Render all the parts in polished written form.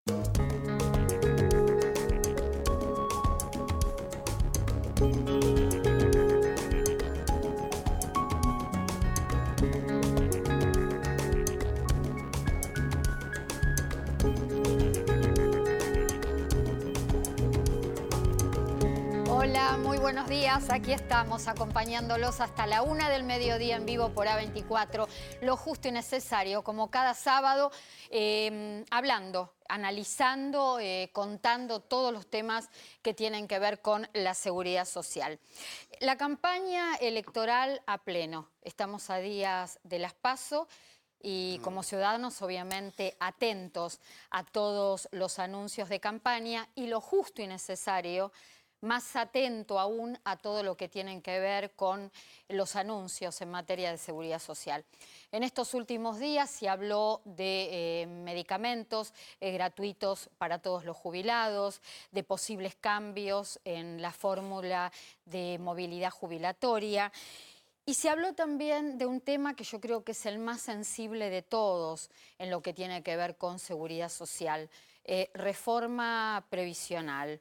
Hola, muy buenos días. Aquí estamos acompañándolos hasta la 1 del mediodía en vivo por A24. Lo justo y necesario, como cada sábado, hablando, analizando, contando todos los temas que tienen que ver con la seguridad social. La campaña electoral a pleno. Estamos a días de las PASO. Y como ciudadanos, obviamente, atentos a todos los anuncios de campaña y lo justo y necesario, más atento aún a todo lo que tienen que ver con los anuncios en materia de seguridad social. En estos últimos días se habló de medicamentos gratuitos para todos los jubilados, de posibles cambios en la fórmula de movilidad jubilatoria. Y se habló también de un tema que yo creo que es el más sensible de todos en lo que tiene que ver con seguridad social, reforma previsional.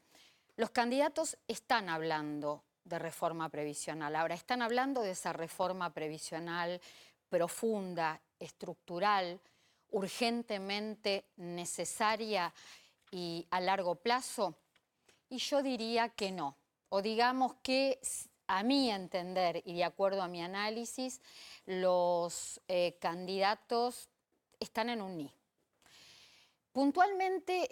Los candidatos están hablando de reforma previsional. Ahora, están hablando de esa reforma previsional profunda, estructural, urgentemente necesaria y a largo plazo. Y yo diría que no. O digamos que, a mi entender y de acuerdo a mi análisis, los candidatos están en un ni. Puntualmente,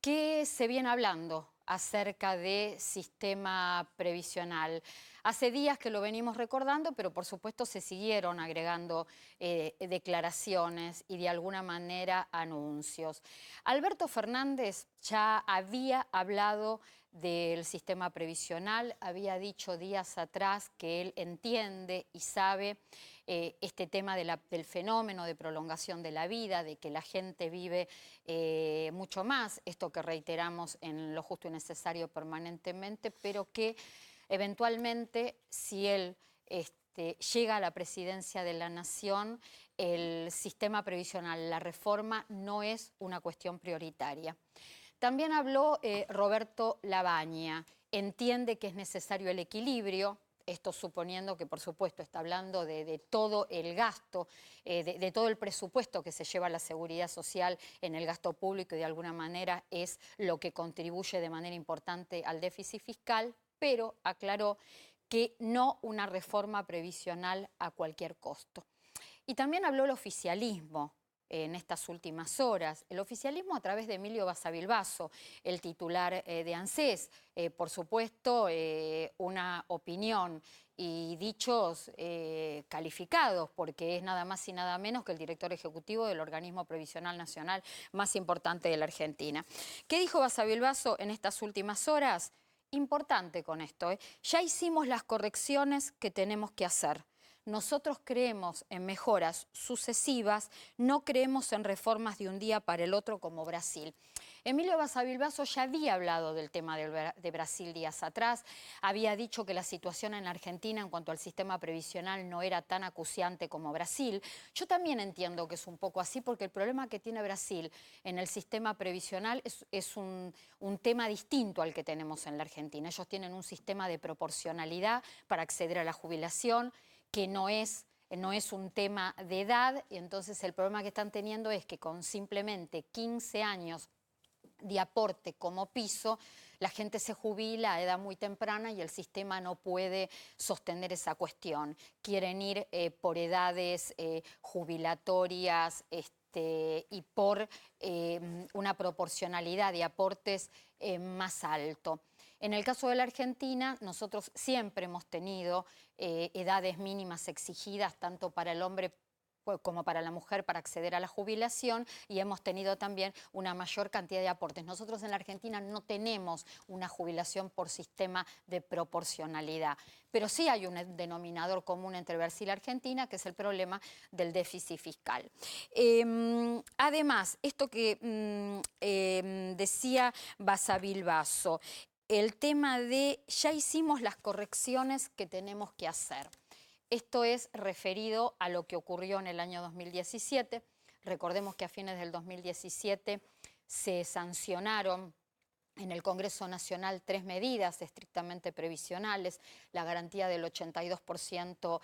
¿qué se viene hablando acerca de sistema previsional? Hace días que lo venimos recordando, pero por supuesto se siguieron agregando declaraciones y de alguna manera anuncios. Alberto Fernández ya había hablado del sistema previsional, había dicho días atrás que él entiende y sabe este tema del fenómeno de prolongación de la vida, de que la gente vive mucho más, esto que reiteramos en Lo Justo y Necesario permanentemente, pero que eventualmente, si él llega a la presidencia de la Nación, el sistema previsional, la reforma, no es una cuestión prioritaria. También habló Roberto Lavagna, entiende que es necesario el equilibrio. Esto suponiendo que, por supuesto, está hablando de todo el gasto, de todo el presupuesto que se lleva a la seguridad social en el gasto público y de alguna manera es lo que contribuye de manera importante al déficit fiscal, pero aclaró que no una reforma previsional a cualquier costo. Y también habló el oficialismo en estas últimas horas. El oficialismo a través de Emilio Basavilbaso, el titular de ANSES, por supuesto, una opinión y dichos calificados, porque es nada más y nada menos que el director ejecutivo del organismo previsional nacional más importante de la Argentina. ¿Qué dijo Basavilbaso en estas últimas horas? Importante con esto, ya hicimos las correcciones que tenemos que hacer. Nosotros creemos en mejoras sucesivas, no creemos en reformas de un día para el otro como Brasil. Emilio Basavilbaso ya había hablado del tema de Brasil días atrás, había dicho que la situación en Argentina en cuanto al sistema previsional no era tan acuciante como Brasil. Yo también entiendo que es un poco así porque el problema que tiene Brasil en el sistema previsional es un tema distinto al que tenemos en la Argentina. Ellos tienen un sistema de proporcionalidad para acceder a la jubilación, que no es un tema de edad, y entonces el problema que están teniendo es que con simplemente 15 años de aporte como piso, la gente se jubila a edad muy temprana y el sistema no puede sostener esa cuestión. Quieren ir por edades jubilatorias y por una proporcionalidad de aportes más alto. En el caso de la Argentina, nosotros siempre hemos tenido edades mínimas exigidas tanto para el hombre como para la mujer para acceder a la jubilación y hemos tenido también una mayor cantidad de aportes. Nosotros en la Argentina no tenemos una jubilación por sistema de proporcionalidad, pero sí hay un denominador común entre Brasil y Argentina, que es el problema del déficit fiscal. Además, esto que decía Basavilbaso, el tema de ya hicimos las correcciones que tenemos que hacer. Esto es referido a lo que ocurrió en el año 2017. Recordemos que a fines del 2017 se sancionaron en el Congreso Nacional 3 medidas estrictamente previsionales, la garantía del 82%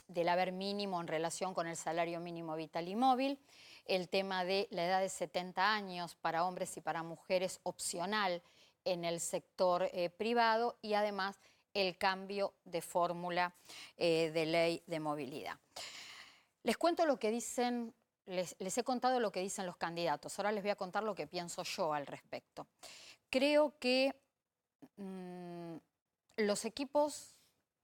del haber mínimo en relación con el salario mínimo vital y móvil, el tema de la edad de 70 años para hombres y para mujeres opcional en el sector privado y además el cambio de fórmula de ley de movilidad. Les cuento lo que dicen, les he contado lo que dicen los candidatos, ahora les voy a contar lo que pienso yo al respecto. Creo que los equipos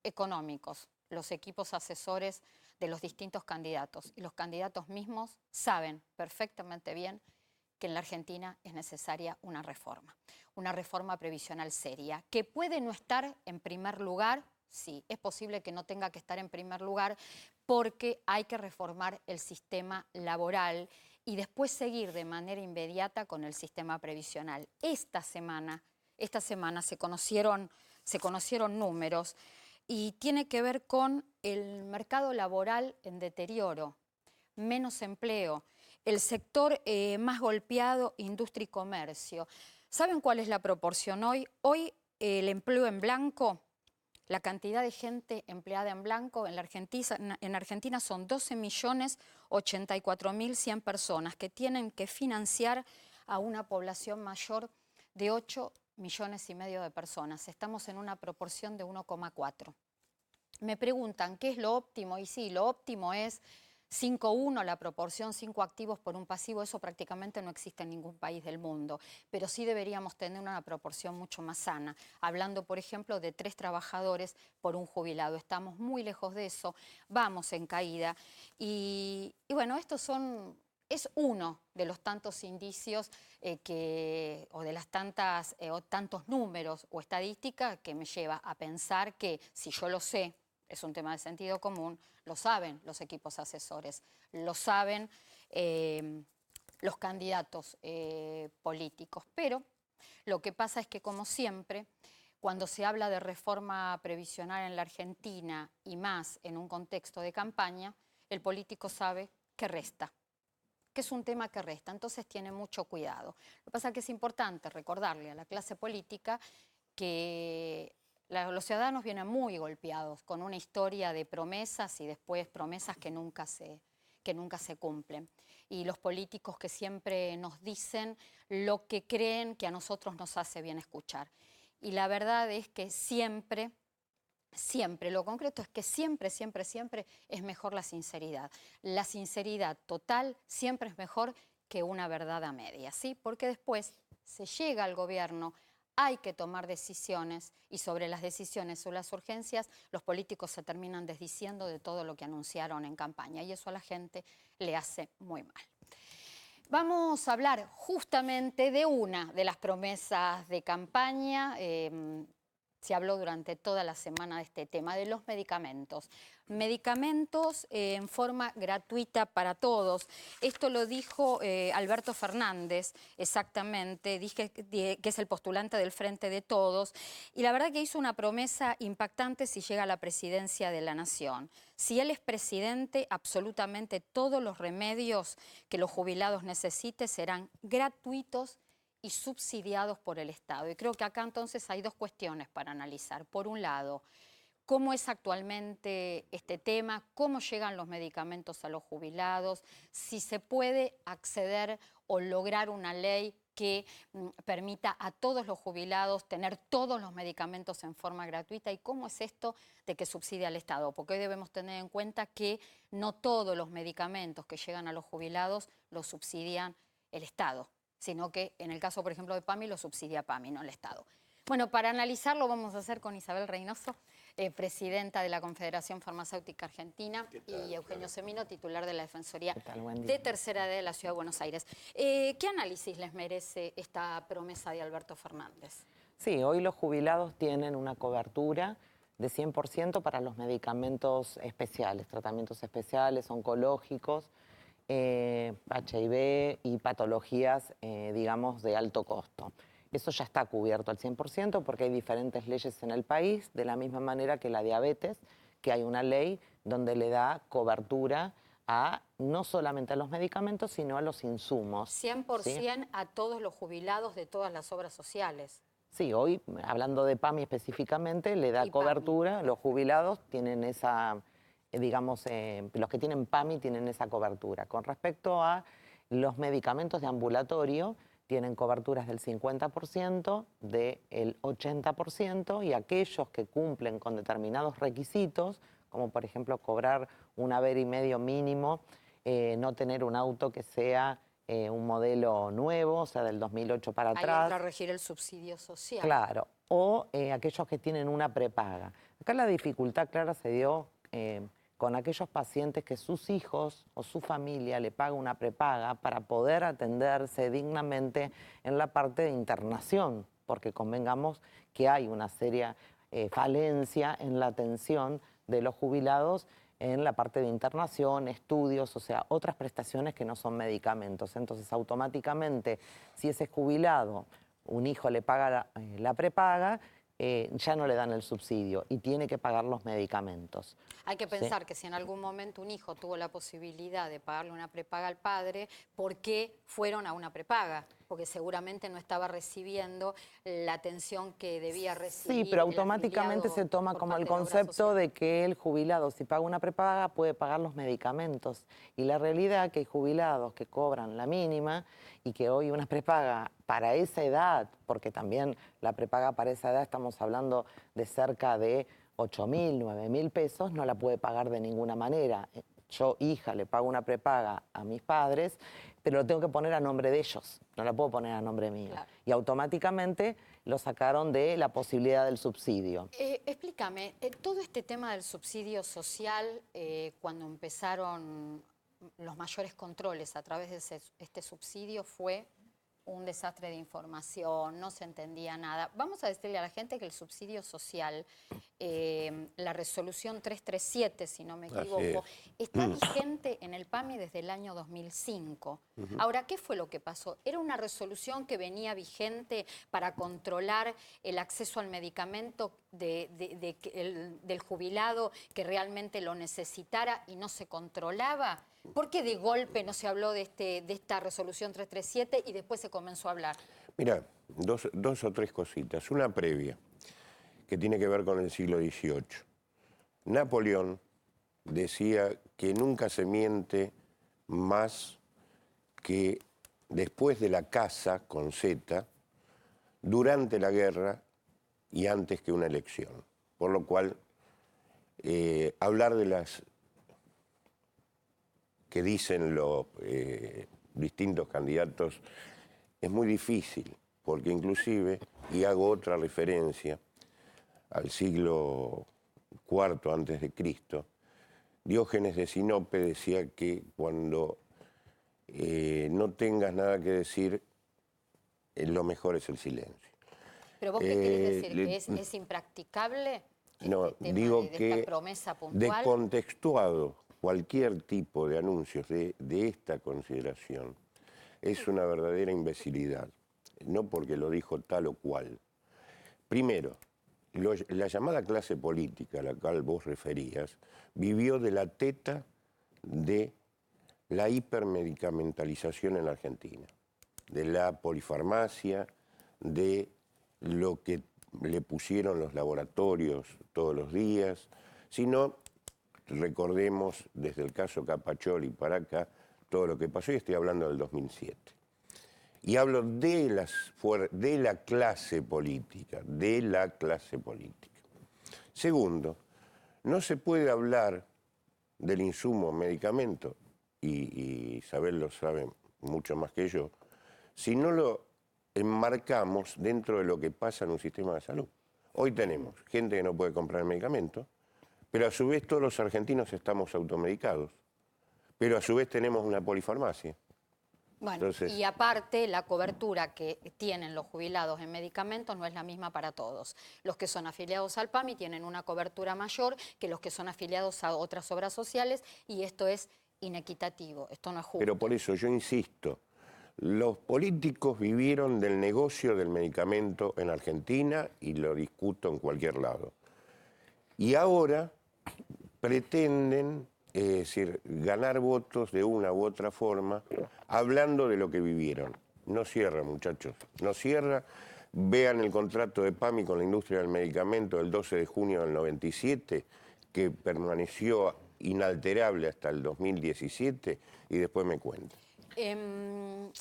económicos, los equipos asesores de los distintos candidatos y los candidatos mismos saben perfectamente bien que en la Argentina es necesaria una reforma previsional seria, que puede no estar en primer lugar, sí, es posible que no tenga que estar en primer lugar porque hay que reformar el sistema laboral y después seguir de manera inmediata con el sistema previsional. Esta semana se conocieron números y tiene que ver con el mercado laboral en deterioro, menos empleo, el sector más golpeado, industria y comercio. ¿Saben cuál es la proporción hoy? Hoy el empleo en blanco, la cantidad de gente empleada en blanco en Argentina son 12.084.100 personas que tienen que financiar a una población mayor de 8,5 millones de personas. Estamos en una proporción de 1,4. Me preguntan, ¿qué es lo óptimo? Y sí, lo óptimo es 5-1, la proporción 5 activos por un pasivo, eso prácticamente no existe en ningún país del mundo, pero sí deberíamos tener una proporción mucho más sana, hablando por ejemplo de 3 trabajadores por un jubilado. Estamos muy lejos de eso, vamos en caída y bueno, es uno de los tantos indicios o de las tantas o tantos números o estadísticas que me lleva a pensar que si yo lo sé, es un tema de sentido común, lo saben los equipos asesores, lo saben los candidatos políticos. Pero lo que pasa es que, como siempre, cuando se habla de reforma previsional en la Argentina y más en un contexto de campaña, el político sabe que resta, que es un tema que resta, entonces tiene mucho cuidado. Lo que pasa es que es importante recordarle a la clase política que los ciudadanos vienen muy golpeados con una historia de promesas y después promesas que nunca se cumplen. Y los políticos que siempre nos dicen lo que creen que a nosotros nos hace bien escuchar. Y la verdad es que siempre, lo concreto es que siempre es mejor la sinceridad. La sinceridad total siempre es mejor que una verdad a medias, ¿sí? Porque después se llega al gobierno, hay que tomar decisiones y sobre las decisiones o las urgencias los políticos se terminan desdiciendo de todo lo que anunciaron en campaña y eso a la gente le hace muy mal. Vamos a hablar justamente de una de las promesas de campaña. Se habló durante toda la semana de este tema, de los medicamentos. Medicamentos en forma gratuita para todos. Esto lo dijo Alberto Fernández, exactamente, dije que es el postulante del Frente de Todos, y la verdad que hizo una promesa impactante si llega a la presidencia de la Nación. Si él es presidente, absolutamente todos los remedios que los jubilados necesiten serán gratuitos y subsidiados por el Estado. Y creo que acá entonces hay dos cuestiones para analizar. Por un lado, cómo es actualmente este tema, cómo llegan los medicamentos a los jubilados, si se puede acceder o lograr una ley que permita a todos los jubilados tener todos los medicamentos en forma gratuita y cómo es esto de que subsidia al Estado, porque hoy debemos tener en cuenta que no todos los medicamentos que llegan a los jubilados los subsidian el Estado, sino que en el caso, por ejemplo, de PAMI, lo subsidia PAMI, no el Estado. Bueno, para analizarlo vamos a hacer con Isabel Reynoso, presidenta de la Confederación Farmacéutica Argentina, y Eugenio Semino, titular de la Defensoría de Tercera Edad de la Ciudad de Buenos Aires. ¿Qué análisis les merece esta promesa de Alberto Fernández? Sí, hoy los jubilados tienen una cobertura de 100% para los medicamentos especiales, tratamientos especiales, oncológicos, HIV y patologías, digamos, de alto costo. Eso ya está cubierto al 100% porque hay diferentes leyes en el país, de la misma manera que la diabetes, que hay una ley donde le da cobertura no solamente a los medicamentos, sino a los insumos. 100% ¿sí? a todos los jubilados de todas las obras sociales. Sí, hoy, hablando de PAMI específicamente, le da Y cobertura, los jubilados tienen esa, digamos, los que tienen PAMI tienen esa cobertura. Con respecto a los medicamentos de ambulatorio, tienen coberturas del 50%, del 80%, y aquellos que cumplen con determinados requisitos, como por ejemplo cobrar un haber y medio mínimo, no tener un auto que sea un modelo nuevo, o sea, del 2008 para Ahí atrás. entra a regir el subsidio social. Claro, o aquellos que tienen una prepaga. Acá la dificultad clara se dio con aquellos pacientes que sus hijos o su familia le paga una prepaga para poder atenderse dignamente en la parte de internación, porque convengamos que hay una seria falencia en la atención de los jubilados en la parte de internación, estudios, o sea, otras prestaciones que no son medicamentos. Entonces, automáticamente, si ese jubilado, un hijo le paga la prepaga, ya no le dan el subsidio y tiene que pagar los medicamentos. Hay que ¿sí? pensar que si en algún momento un hijo tuvo la posibilidad de pagarle una prepaga al padre, ¿por qué fueron a una prepaga? Porque seguramente no estaba recibiendo la atención que debía recibir. Sí, pero automáticamente se toma como el concepto de que el jubilado, si paga una prepaga, puede pagar los medicamentos. Y la realidad es que hay jubilados que cobran la mínima y que hoy una prepaga para esa edad, porque también la prepaga para esa edad estamos hablando de cerca de 8.000, 9.000 pesos, no la puede pagar de ninguna manera. Yo, hija, le pago una prepaga a mis padres, pero lo tengo que poner a nombre de ellos, no la puedo poner a nombre mío. Claro. Y automáticamente lo sacaron de la posibilidad del subsidio. Explícame, todo este tema del subsidio social, cuando empezaron los mayores controles a través de este subsidio, fue un desastre de información, no se entendía nada. Vamos a decirle a la gente que el subsidio social, la resolución 337, si no me equivoco, está vigente en el PAMI desde el año 2005. Ahora, ¿qué fue lo que pasó? Era una resolución que venía vigente para controlar el acceso al medicamento del jubilado que realmente lo necesitara y no se controlaba. ¿Por qué de golpe no se habló de esta resolución 337 y después se comenzó a hablar? Mira, dos o tres cositas. Una previa, que tiene que ver con el siglo XVIII. Napoleón decía que nunca se miente más que después de la caza, con Z, durante la guerra y antes que una elección. Por lo cual, hablar de las que dicen los distintos candidatos es muy difícil, porque inclusive, y hago otra referencia al siglo IV antes de Cristo, Diógenes de Sinope decía que cuando no tengas nada que decir, lo mejor es el silencio. ¿Pero vos qué querés decir? ¿Que es impracticable? No, tema digo de que esta promesa puntual. descontextuado cualquier tipo de anuncios de esta consideración es una verdadera imbecilidad, no porque lo dijo tal o cual. Primero, la llamada clase política a la cual vos referías vivió de la teta de la hipermedicamentalización en la Argentina, de la polifarmacia, de lo que le pusieron los laboratorios todos los días, sino, recordemos desde el caso Capaccioli para acá, todo lo que pasó, y estoy hablando del 2007. Y hablo de la clase política, de la clase política. Segundo, no se puede hablar del insumo medicamento, y Isabel lo sabe mucho más que yo, si no lo enmarcamos dentro de lo que pasa en un sistema de salud. Hoy tenemos gente que no puede comprar medicamentos, pero a su vez todos los argentinos estamos automedicados, pero a su vez tenemos una polifarmacia. Bueno, Entonces, y aparte la cobertura que tienen los jubilados en medicamentos no es la misma para todos. Los que son afiliados al PAMI tienen una cobertura mayor que los que son afiliados a otras obras sociales y esto es inequitativo, esto no es justo. pero por eso yo insisto, los políticos vivieron del negocio del medicamento en Argentina y lo discuto en cualquier lado. Y ahora pretenden es decir, ganar votos de una u otra forma, hablando de lo que vivieron. No cierra, muchachos, no cierra. Vean el contrato de PAMI con la industria del medicamento del 12 de junio del 97, que permaneció inalterable hasta el 2017, y después me cuentan. En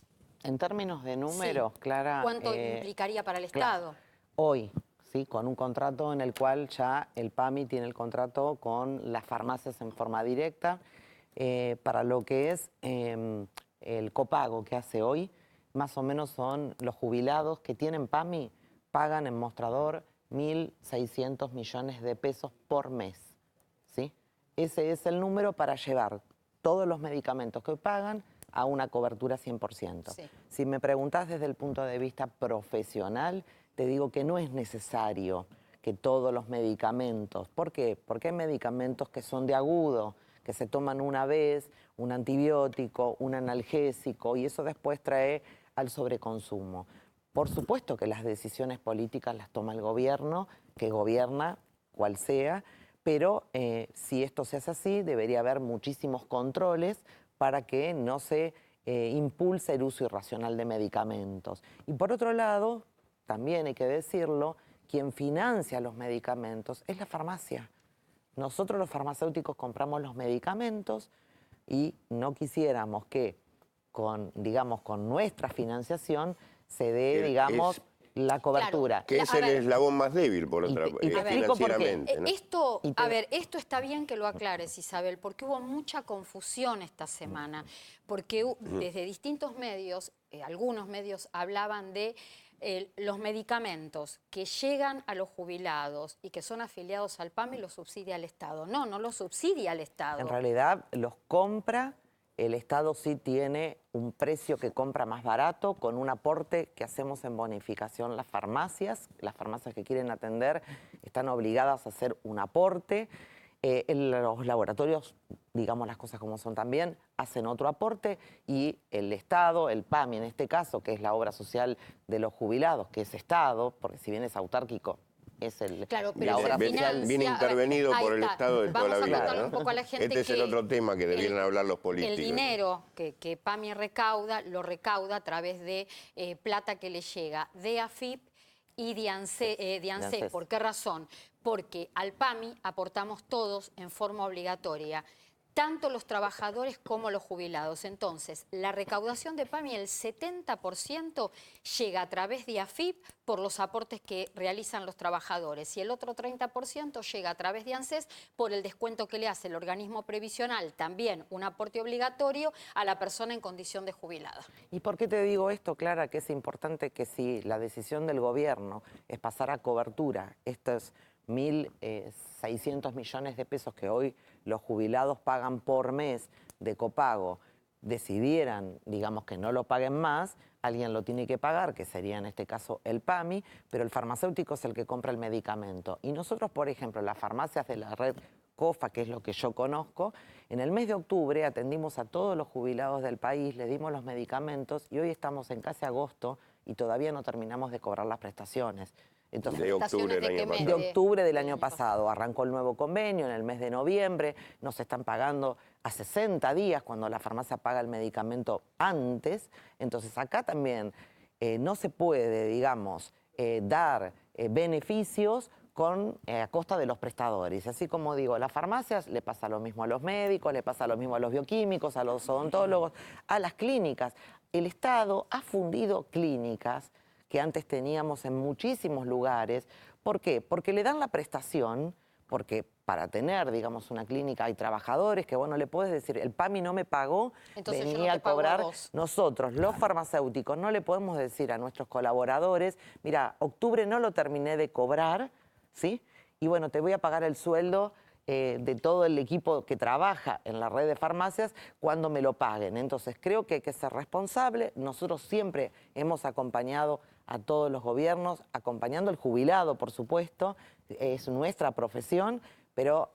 términos de números, Sí. Clara... ¿Cuánto implicaría para el claro, Estado? hoy, ¿sí? Con un contrato en el cual ya el PAMI tiene el contrato con las farmacias en forma directa, para lo que es el copago que hace hoy, más o menos son los jubilados que tienen PAMI, pagan en mostrador 1.600 millones de pesos por mes, ¿sí? Ese es el número para llevar todos los medicamentos que hoy pagan a una cobertura 100%. Sí. Si me preguntás desde el punto de vista profesional, te digo que no es necesario que todos los medicamentos, ¿por qué? Porque hay medicamentos que son de agudo, que se toman una vez, un antibiótico, un analgésico, y eso después trae al sobreconsumo. Por supuesto que las decisiones políticas las toma el gobierno, que gobierna, cual sea, pero si esto se hace así, debería haber muchísimos controles para que no se impulse el uso irracional de medicamentos. Y por otro lado, también hay que decirlo, quien financia los medicamentos es la farmacia. Nosotros los farmacéuticos compramos los medicamentos y no quisiéramos que digamos, con nuestra financiación se dé, digamos, la cobertura. Que es el eslabón más débil, por otra y te explico por qué. financieramente, ¿no? Esto está bien que lo aclares, Isabel, porque hubo mucha confusión esta semana, porque desde distintos medios, algunos medios hablaban de los medicamentos que llegan a los jubilados y que son afiliados al PAMI los subsidia el Estado. No, no los subsidia el Estado. En realidad los compra. El Estado sí tiene un precio que compra más barato con un aporte que hacemos en bonificación las farmacias que quieren atender están obligadas a hacer un aporte. Los laboratorios, digamos las cosas como son también, hacen otro aporte y el Estado, el PAMI en este caso, que es la obra social de los jubilados, que es Estado, porque si bien es autárquico, es la obra social. Viene intervenido por el Estado de toda la vida. Vamos a contarle un poco a la gente este es el otro tema que debieran hablar los políticos. El dinero que PAMI recauda, lo recauda a través de plata que le llega de AFIP y de ANSES. ¿Por qué razón? Porque al PAMI aportamos todos en forma obligatoria, tanto los trabajadores como los jubilados. Entonces, la recaudación de PAMI, el 70% llega a través de AFIP por los aportes que realizan los trabajadores y el otro 30% llega a través de ANSES por el descuento que le hace el organismo previsional, también un aporte obligatorio a la persona en condición de jubilada. ¿Y por qué te digo esto, Clara? Que es importante que si la decisión del gobierno es pasar a cobertura estos 1.600 millones de pesos que hoy los jubilados pagan por mes de copago, decidieran, digamos, que no lo paguen más, alguien lo tiene que pagar, que sería en este caso el PAMI, pero el farmacéutico es el que compra el medicamento. Y nosotros, por ejemplo, las farmacias de la red COFA, que es lo que yo conozco, en el mes de octubre atendimos a todos los jubilados del país, les dimos los medicamentos y hoy estamos en casi agosto y todavía no terminamos de cobrar las prestaciones. Entonces, de octubre del año pasado. De octubre del año pasado. Arrancó el nuevo convenio en el mes de noviembre. Nos están pagando a 60 días cuando la farmacia paga el medicamento antes. Entonces, acá también no se puede, digamos, dar beneficios a costa de los prestadores. Así como digo, a las farmacias le pasa lo mismo a los médicos, le pasa lo mismo a los bioquímicos, a los odontólogos, a las clínicas. El Estado ha fundido clínicas que antes teníamos en muchísimos lugares. ¿Por qué? Porque le dan la prestación, porque para tener, digamos, una clínica hay trabajadores que vos no le podés decir, el PAMI no me pagó, entonces venía yo no te a cobrar. pago a vos. Nosotros, los farmacéuticos, no le podemos decir a nuestros colaboradores, mira, octubre no lo terminé de cobrar, ¿sí? Y bueno, te voy a pagar el sueldo de todo el equipo que trabaja en la red de farmacias cuando me lo paguen. Entonces creo que hay que ser responsable. Nosotros siempre hemos acompañado a todos los gobiernos, acompañando al jubilado, por supuesto, es nuestra profesión, pero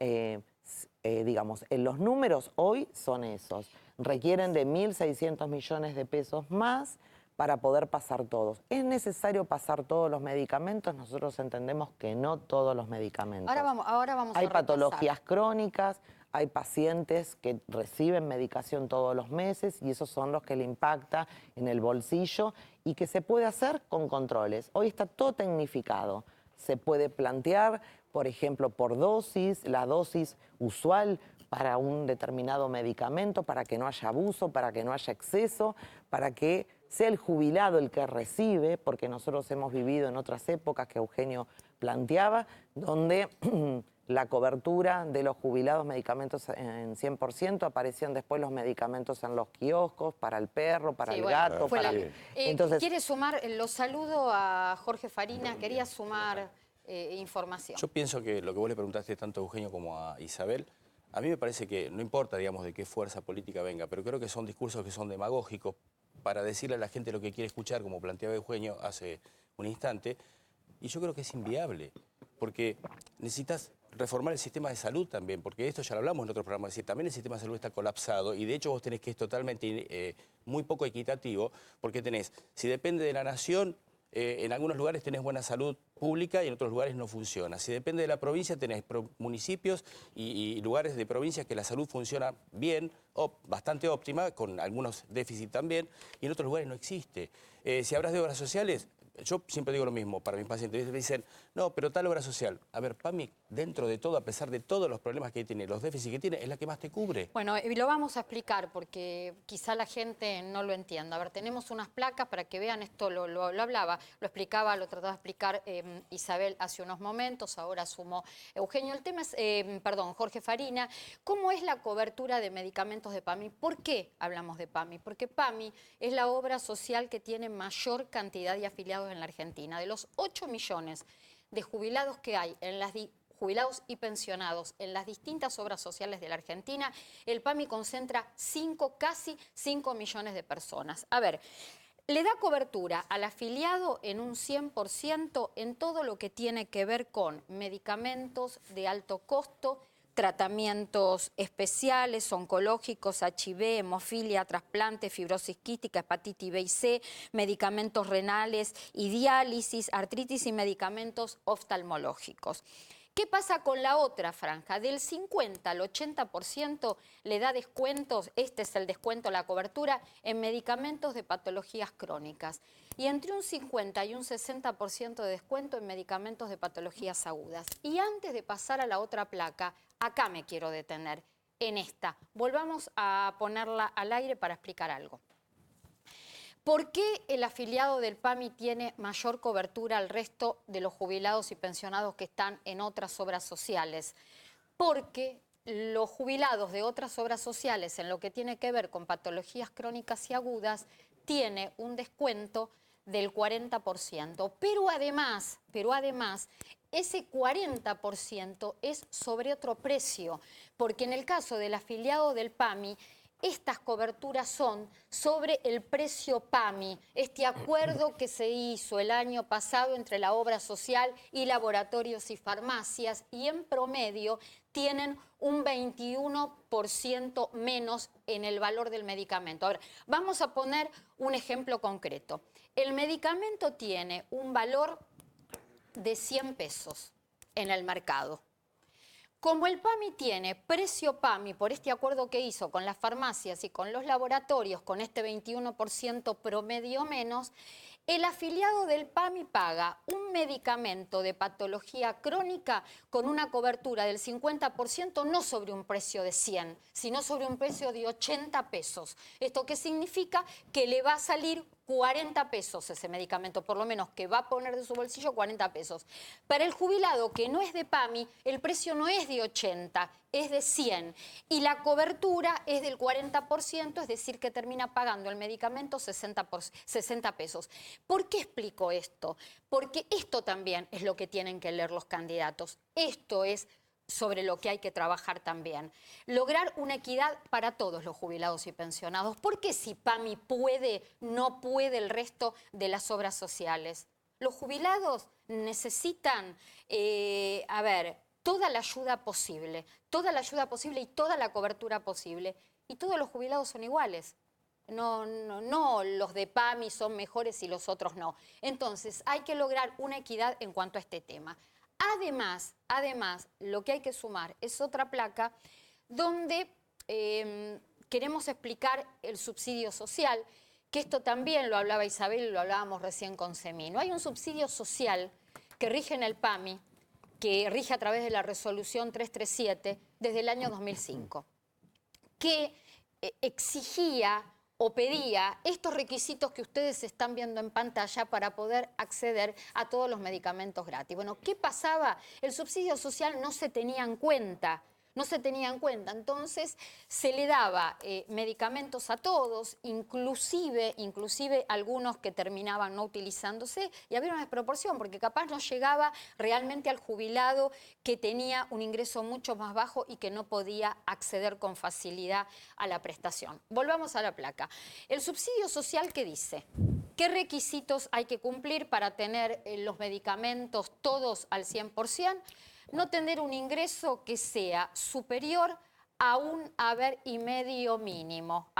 digamos, en los números hoy son esos. Requieren de 1.600 millones de pesos más para poder pasar todos. ¿Es necesario pasar todos los medicamentos? Nosotros entendemos que no todos los medicamentos. Ahora vamos Hay a repasar. patologías crónicas, hay pacientes que reciben medicación todos los meses y esos son los que le impacta en el bolsillo y que se puede hacer con controles. Hoy está todo tecnificado. Se puede plantear, por ejemplo, por dosis, la dosis usual para un determinado medicamento, para que no haya abuso, para que no haya exceso, para que sea el jubilado el que recibe, porque nosotros hemos vivido en otras épocas que Eugenio planteaba, donde la cobertura de los jubilados medicamentos en 100%, aparecían después los medicamentos en los kioscos, para el perro, para el gato. Para... Entonces, ¿quiere sumar? Lo saludo a Jorge Farina, quería sumar información. Yo pienso que lo que vos le preguntaste tanto a Eugenio como a Isabel, a mí me parece que no importa, digamos, de qué fuerza política venga, pero creo que son discursos que son demagógicos para decirle a la gente lo que quiere escuchar, como planteaba Eugenio hace un instante, y yo creo que es inviable, porque necesitas reformar el sistema de salud también, porque esto ya lo hablamos en otros programas, es decir, también el sistema de salud está colapsado y de hecho vos tenés que es totalmente muy poco equitativo, porque tenés, si depende de la nación, en algunos lugares tenés buena salud pública y en otros lugares no funciona. Si depende de la provincia, tenés municipios y lugares de provincias que la salud funciona bien, bastante óptima, con algunos déficits también, y en otros lugares no existe. Si hablas de obras sociales, yo siempre digo lo mismo para mis pacientes. Me dicen, no, pero tal obra social. A ver, PAMI, dentro de todo, a pesar de todos los problemas que tiene, los déficits que tiene, es la que más te cubre. Bueno, y lo vamos a explicar porque quizá la gente no lo entienda. A ver, tenemos unas placas para que vean esto, lo hablaba, lo explicaba, lo trataba de explicar Isabel hace unos momentos, ahora sumó Eugenio. El tema es, Jorge Farina, ¿cómo es la cobertura de medicamentos de PAMI? ¿Por qué hablamos de PAMI? Porque PAMI es la obra social que tiene mayor cantidad de afiliados en la Argentina. De los 8 millones de jubilados que hay jubilados y pensionados en las distintas obras sociales de la Argentina, el PAMI concentra casi 5 millones de personas. A ver, le da cobertura al afiliado en un 100% en todo lo que tiene que ver con medicamentos de alto costo, tratamientos especiales, oncológicos, HIV, hemofilia, trasplante, fibrosis quística, hepatitis B y C, medicamentos renales y diálisis, artritis y medicamentos oftalmológicos. ¿Qué pasa con la otra franja? Del 50 al 80% le da descuentos, este es el descuento, la cobertura, en medicamentos de patologías crónicas. Y entre un 50 y un 60% de descuento en medicamentos de patologías agudas. Y antes de pasar a la otra placa, acá me quiero detener, en esta. Volvamos a ponerla al aire para explicar algo. ¿Por qué el afiliado del PAMI tiene mayor cobertura al resto de los jubilados y pensionados que están en otras obras sociales? Porque los jubilados de otras obras sociales en lo que tiene que ver con patologías crónicas y agudas tiene un descuento del 40%. Pero además, ese 40% es sobre otro precio, porque en el caso del afiliado del PAMI, estas coberturas son sobre el precio PAMI, este acuerdo que se hizo el año pasado entre la obra social y laboratorios y farmacias, y en promedio tienen un 21% menos en el valor del medicamento. Ahora, vamos a poner un ejemplo concreto. El medicamento tiene un valor de 100 pesos en el mercado. Como el PAMI tiene precio PAMI por este acuerdo que hizo con las farmacias y con los laboratorios, con este 21% promedio menos, el afiliado del PAMI paga un medicamento de patología crónica con una cobertura del 50%, no sobre un precio de 100, sino sobre un precio de 80 pesos. ¿Esto qué significa? Que le va a salir 40 pesos ese medicamento, por lo menos que va a poner de su bolsillo 40 pesos. Para el jubilado que no es de PAMI, el precio no es de 80, es de 100. Y la cobertura es del 40%, es decir, que termina pagando el medicamento 60 pesos. ¿Por qué explico esto? Porque esto también es lo que tienen que leer los candidatos. Esto es sobre lo que hay que trabajar también. Lograr una equidad para todos los jubilados y pensionados. ¿Por qué si PAMI puede, no puede el resto de las obras sociales? Los jubilados necesitan, toda la ayuda posible y toda la cobertura posible. Y todos los jubilados son iguales. No, los de PAMI son mejores y los otros no. Entonces, hay que lograr una equidad en cuanto a este tema. Además, lo que hay que sumar es otra placa donde queremos explicar el subsidio social, que esto también lo hablaba Isabel y lo hablábamos recién con Semino. Hay un subsidio social que rige en el PAMI, que rige a través de la resolución 337 desde el año 2005, que exigía o pedía estos requisitos que ustedes están viendo en pantalla para poder acceder a todos los medicamentos gratis. Bueno, ¿qué pasaba? El subsidio social no se tenía en cuenta. No se tenía en cuenta, entonces se le daba medicamentos a todos, inclusive algunos que terminaban no utilizándose, y había una desproporción, porque capaz no llegaba realmente al jubilado que tenía un ingreso mucho más bajo y que no podía acceder con facilidad a la prestación. Volvamos a la placa. El subsidio social, ¿qué dice? ¿Qué requisitos hay que cumplir para tener los medicamentos todos al 100%? No tener un ingreso que sea superior a un haber y medio mínimo,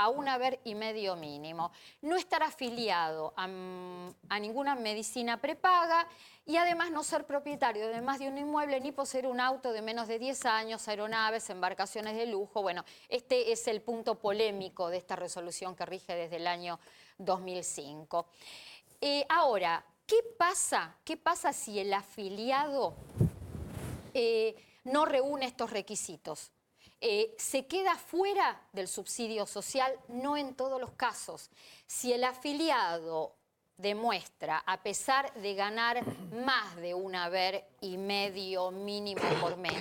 no estar afiliado a ninguna medicina prepaga y además no ser propietario de más de un inmueble ni poseer un auto de menos de 10 años, aeronaves, embarcaciones de lujo. Bueno, este es el punto polémico de esta resolución que rige desde el año 2005. Ahora, ¿qué pasa si el afiliado no reúne estos requisitos? Se queda fuera del subsidio social, no en todos los casos. Si el afiliado demuestra, a pesar de ganar más de un haber y medio mínimo por mes,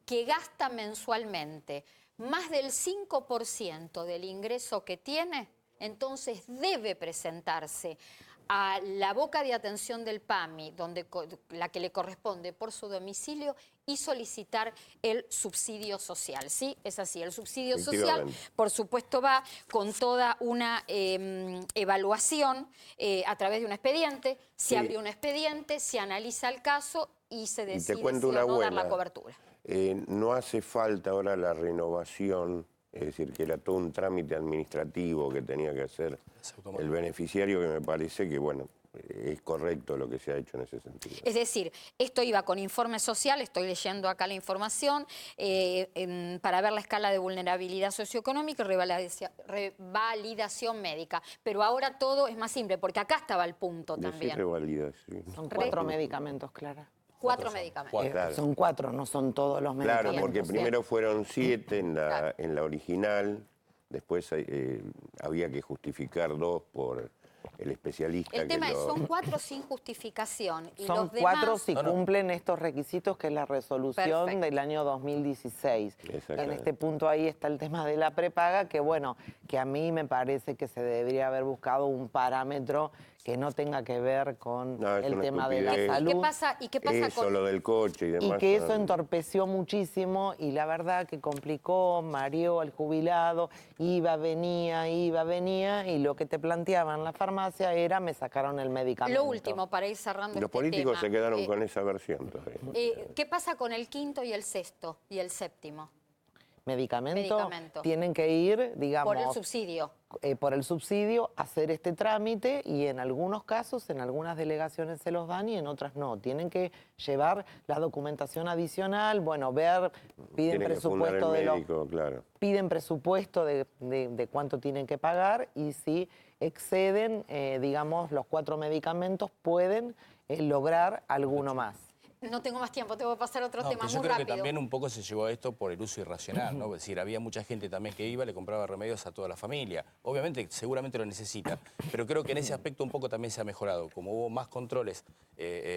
que gasta mensualmente más del 5% del ingreso que tiene, entonces debe presentarse a la boca de atención del PAMI, la que le corresponde por su domicilio, y solicitar el subsidio social. ¿Sí? Es así. El subsidio social, por supuesto, va con toda una evaluación a través de un expediente. Se abre un expediente, se analiza el caso y se decide si o no dar la cobertura. No hace falta ahora la renovación. Es decir, que era todo un trámite administrativo que tenía que hacer el beneficiario, que me parece que, bueno, es correcto lo que se ha hecho en ese sentido. Es decir, esto iba con informe social, estoy leyendo acá la información, para ver la escala de vulnerabilidad socioeconómica y revalidación médica. Pero ahora todo es más simple, porque acá estaba el punto también. Revalidación. Son 4 medicamentos, Clara. 4 medicamentos. Claro. Son 4, no son todos los medicamentos. Claro, porque primero fueron 7 en la original, después había que justificar 2 por el especialista. El tema es, son 4 sin justificación. Y son los 4 demás... si cumplen estos requisitos, que es la resolución del año 2016. En este punto ahí está el tema de la prepaga, que bueno, que a mí me parece que se debería haber buscado un parámetro que no tenga que ver con el tema de la salud. ¿Y qué pasa eso, con lo del coche y demás? Y que eso entorpeció muchísimo y la verdad que complicó, mareó al jubilado, iba, venía, y lo que te planteaban en la farmacia era: me sacaron el medicamento. Lo último, para ir cerrando Los políticos se quedaron con esa versión todavía. ¿Qué pasa con el quinto y el sexto y el séptimo? Medicamento. Tienen que ir, digamos... Por el subsidio. Por el subsidio, hacer este trámite, y en algunos casos, en algunas delegaciones se los dan y en otras no. Tienen que llevar la documentación adicional, bueno, piden presupuesto piden presupuesto de cuánto tienen que pagar, y si exceden, digamos, los 4 medicamentos, pueden lograr alguno más. No tengo más tiempo, tengo que pasar a otros temas yo muy creo rápido. que también un poco se llevó a esto por el uso irracional, ¿no? Es decir, había mucha gente también que iba, le compraba remedios a toda la familia. Obviamente, seguramente lo necesita, pero creo que en ese aspecto un poco también se ha mejorado. Como hubo más controles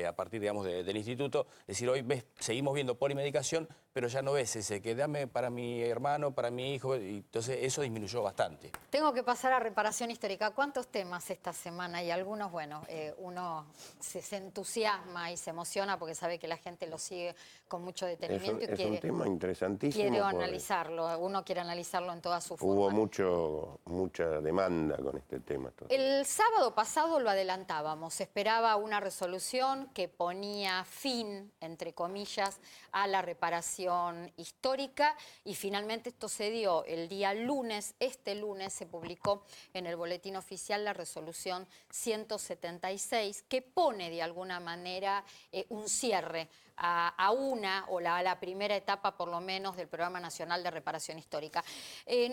a partir, digamos, del instituto, es decir, hoy seguimos viendo polimedicación, pero ya no ves ese que dame para mi hermano, para mi hijo, y entonces eso disminuyó bastante. Tengo que pasar a reparación histórica. ¿Cuántos temas esta semana? Y algunos, bueno, uno se entusiasma y se emociona porque sabe que la gente lo sigue con mucho detenimiento. Es un tema interesantísimo. Quiere analizarlo, uno quiere analizarlo en toda su forma. Hubo mucha demanda con este tema. El sábado pasado lo adelantábamos, se esperaba una resolución que ponía fin, entre comillas, a la reparación histórica, y finalmente esto se dio el día lunes. Este lunes se publicó en el Boletín Oficial la resolución 176, que pone de alguna manera un cierre cierre a una o a la primera etapa, por lo menos, del Programa Nacional de Reparación Histórica.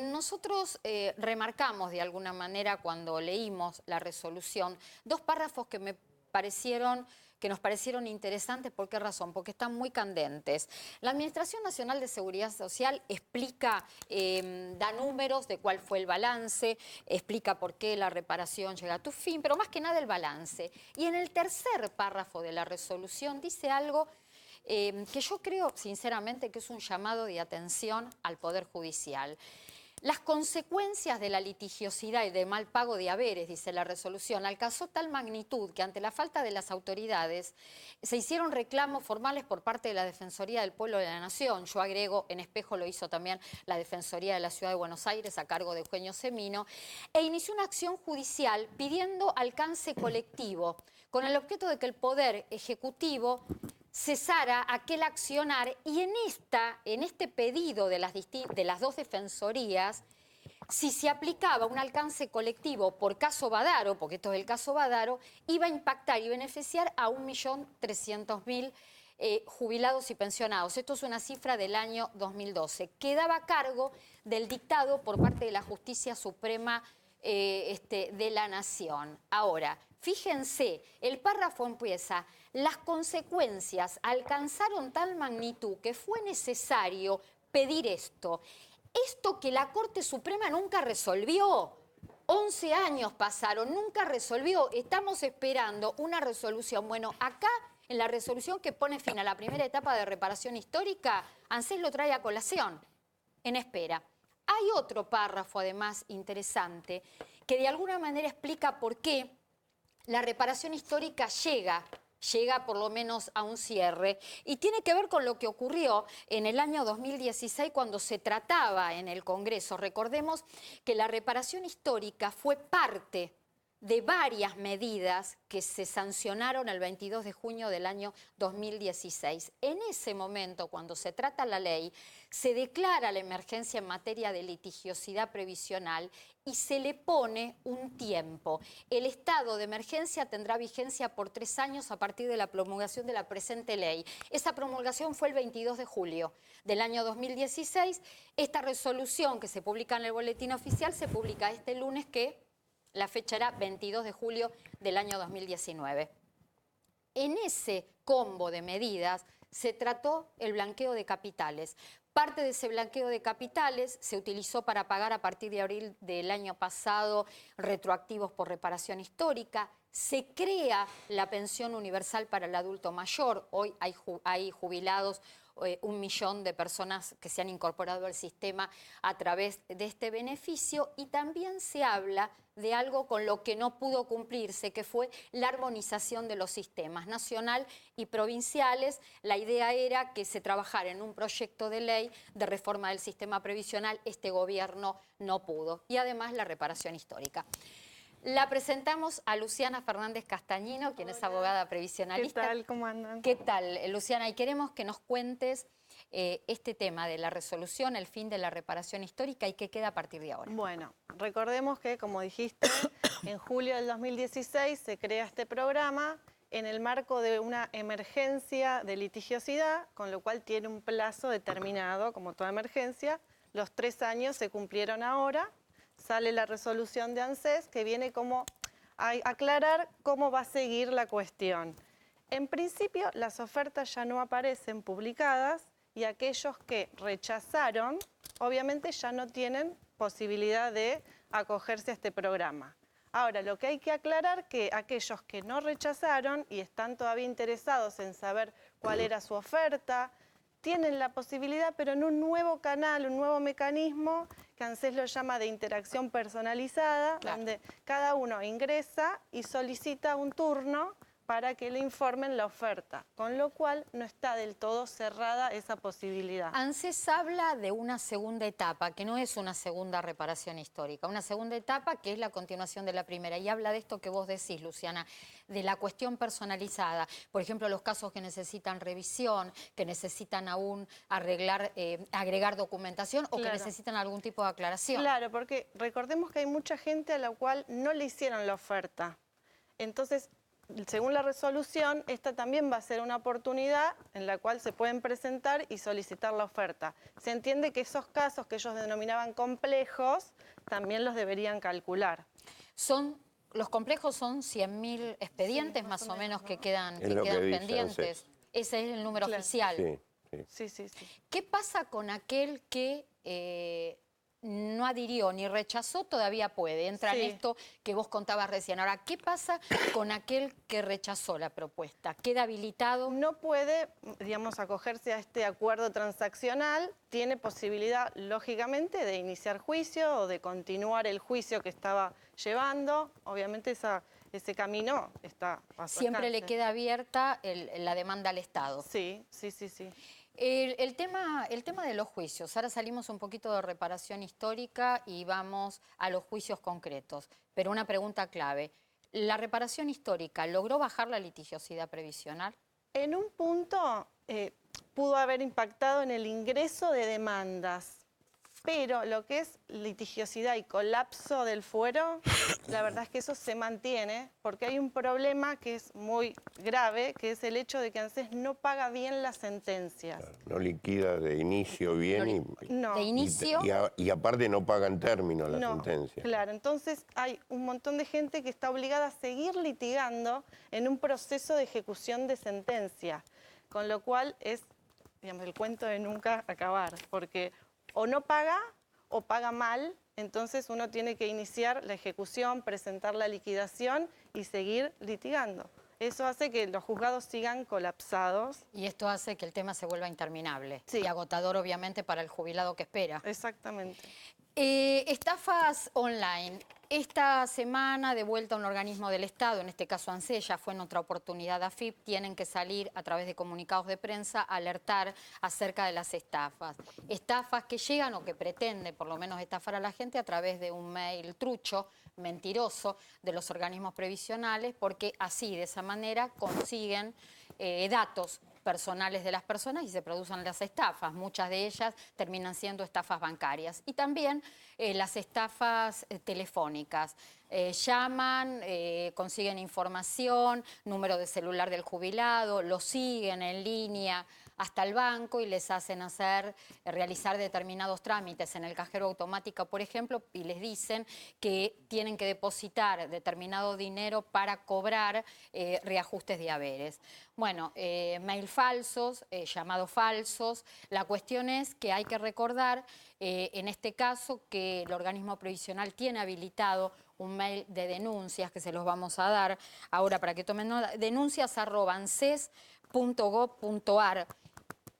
Nosotros remarcamos de alguna manera cuando leímos la resolución dos párrafos que nos parecieron interesantes. ¿Por qué razón? Porque están muy candentes. La Administración Nacional de Seguridad Social explica, da números de cuál fue el balance, explica por qué la reparación llega a tu fin, pero más que nada el balance. Y en el tercer párrafo de la resolución dice algo que yo creo, sinceramente, que es un llamado de atención al Poder Judicial. Las consecuencias de la litigiosidad y de mal pago de haberes, dice la resolución, alcanzó tal magnitud que ante la falta de las autoridades se hicieron reclamos formales por parte de la Defensoría del Pueblo de la Nación. Yo agrego, en espejo lo hizo también la Defensoría de la Ciudad de Buenos Aires a cargo de Eugenio Semino, e inició una acción judicial pidiendo alcance colectivo, con el objeto de que el Poder Ejecutivo cesara aquel accionar, y en este pedido de las dos defensorías, si se aplicaba un alcance colectivo por caso Badaro, porque esto es el caso Badaro, iba a impactar y beneficiar a 1.300.000 jubilados y pensionados. Esto es una cifra del año 2012. Quedaba a cargo del dictado por parte de la Justicia Suprema de la Nación. Ahora, fíjense, el párrafo empieza: las consecuencias alcanzaron tal magnitud que fue necesario pedir esto. Esto que la Corte Suprema nunca resolvió. 11 años pasaron, nunca resolvió. Estamos esperando una resolución. Bueno, acá, en la resolución que pone fin a la primera etapa de reparación histórica, ANSES lo trae a colación, en espera. Hay otro párrafo, además, interesante, que de alguna manera explica por qué la reparación histórica llega por lo menos a un cierre, y tiene que ver con lo que ocurrió en el año 2016 cuando se trataba en el Congreso. Recordemos que la reparación histórica fue parte de varias medidas que se sancionaron el 22 de junio del año 2016. En ese momento, cuando se trata la ley, se declara la emergencia en materia de litigiosidad previsional y se le pone un tiempo. El estado de emergencia tendrá vigencia por 3 años a partir de la promulgación de la presente ley. Esa promulgación fue el 22 de julio del año 2016. Esta resolución, que se publica en el Boletín Oficial, se publica este lunes, que la fecha era 22 de julio del año 2019. En ese combo de medidas se trató el blanqueo de capitales. Parte de ese blanqueo de capitales se utilizó para pagar a partir de abril del año pasado retroactivos por reparación histórica. Se crea la pensión universal para el adulto mayor. Hoy hay jubilados, 1 millón de personas que se han incorporado al sistema a través de este beneficio, y también se habla de algo con lo que no pudo cumplirse, que fue la armonización de los sistemas nacional y provinciales. La idea era que se trabajara en un proyecto de ley de reforma del sistema previsional. Este gobierno no pudo. Y además la reparación histórica. La presentamos a Luciana Fernández Castañino, quien es abogada previsionalista. ¿Qué tal? ¿Cómo andan? ¿Qué tal, Luciana? Y queremos que nos cuentes este tema de la resolución, el fin de la reparación histórica y qué queda a partir de ahora. Bueno, recordemos que, como dijiste, en julio del 2016 se crea este programa en el marco de una emergencia de litigiosidad, con lo cual tiene un plazo determinado, como toda emergencia. Los 3 años se cumplieron ahora. Sale la resolución de ANSES, que viene como a aclarar cómo va a seguir la cuestión. En principio, las ofertas ya no aparecen publicadas, y aquellos que rechazaron, obviamente ya no tienen posibilidad de acogerse a este programa. Ahora, lo que hay que aclarar, que aquellos que no rechazaron y están todavía interesados en saber cuál era su oferta, tienen la posibilidad, pero en un nuevo canal, un nuevo mecanismo, que ANSES lo llama de interacción personalizada, claro, donde cada uno ingresa y solicita un turno para que le informen la oferta, con lo cual no está del todo cerrada esa posibilidad. ANSES habla de una segunda etapa, que no es una segunda reparación histórica, una segunda etapa que es la continuación de la primera, y habla de esto que vos decís, Luciana, de la cuestión personalizada. Por ejemplo, los casos que necesitan revisión, que necesitan aún agregar documentación, o que necesitan algún tipo de aclaración. Claro, porque recordemos que hay mucha gente a la cual no le hicieron la oferta. Entonces, según la resolución, esta también va a ser una oportunidad en la cual se pueden presentar y solicitar la oferta. Se entiende que esos casos que ellos denominaban complejos también los deberían calcular. Los complejos son 100.000 expedientes Sí, más o menos que quedan, Es lo que dice pendientes. ANSES. Ese es el número Claro. oficial. Sí. Sí. ¿Qué pasa con aquel que no adhirió ni rechazó? Todavía puede. Entra en Sí. esto que vos contabas recién. Ahora, ¿qué pasa con aquel que rechazó la propuesta? ¿Queda habilitado? No puede, digamos, acogerse a este acuerdo transaccional, tiene posibilidad, lógicamente, de iniciar juicio o de continuar el juicio que estaba llevando. Obviamente ese camino está a su Siempre le alcance. queda abierta la demanda al Estado. Sí. El tema de los juicios. Ahora salimos un poquito de reparación histórica y vamos a los juicios concretos. Pero una pregunta clave. ¿La reparación histórica logró bajar la litigiosidad previsional? En un punto pudo haber impactado en el ingreso de demandas, pero lo que es litigiosidad y colapso del fuero, la verdad es que eso se mantiene porque hay un problema que es muy grave, que es el hecho de que ANSES no paga bien las sentencias. No liquida de inicio bien No. De inicio. y aparte no pagan término la No, sentencia. claro, entonces hay un montón de gente que está obligada a seguir litigando en un proceso de ejecución de sentencia, con lo cual es, digamos, el cuento de nunca acabar, porque o no paga o paga mal, entonces uno tiene que iniciar la ejecución, presentar la liquidación y seguir litigando. Eso hace que los juzgados sigan colapsados. Y esto hace que el tema se vuelva interminable. Sí. Y agotador, obviamente, para el jubilado que espera. Exactamente. Estafas online. Esta semana, de vuelta a un organismo del Estado, en este caso ANSES, ya fue en otra oportunidad AFIP, tienen que salir a través de comunicados de prensa a alertar acerca de las estafas. Estafas que llegan o que pretenden por lo menos estafar a la gente a través de un mail trucho, mentiroso, de los organismos previsionales, porque así, de esa manera, consiguen datos personales de las personas y se producen las estafas. Muchas de ellas terminan siendo estafas bancarias. Y también las estafas telefónicas. Llaman, consiguen información, número de celular del jubilado, lo siguen en línea hasta el banco y les hacen realizar determinados trámites en el cajero automático, por ejemplo, y les dicen que tienen que depositar determinado dinero para cobrar reajustes de haberes. Bueno, mail falsos, llamados falsos. La cuestión es que hay que recordar, en este caso, que el organismo previsional tiene habilitado un mail de denuncias que se los vamos a dar ahora para que tomen nota. denuncias@anses.gov.ar.